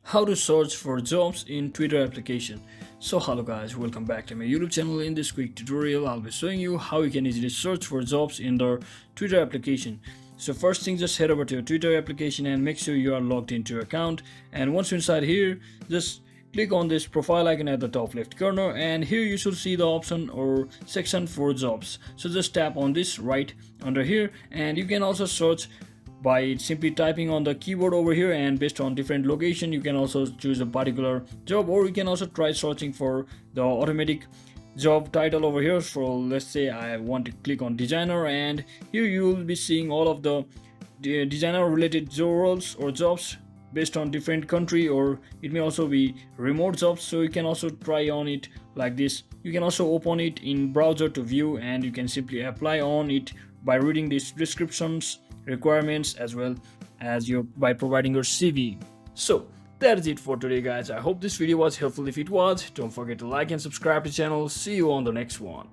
how to search for jobs in Twitter application. So hello guys, welcome back to my YouTube channel. In this quick tutorial I'll be showing you how you can easily search for jobs in the Twitter application. So first thing, just head over to your Twitter application and make sure you are logged into your account, and once you're inside here, just click on this profile icon at the top left corner, and here you should see the option or section for jobs. So just tap on this right under here, and you can also search by simply typing on the keyboard over here, and based on different location you can also choose a particular job, or you can also try searching for the automatic job title over here. So let's say I want to click on designer, and here you will be seeing all of the designer related job roles or jobs based on different country, or it may also be remote jobs. So you can also try on it like this. You can also open it in browser to view, and you can simply apply on it by reading these descriptions, requirements, as well as your by providing your CV. So that's it for today guys. I hope this video was helpful. If it was, don't forget to like and subscribe to the channel. See you on the next one.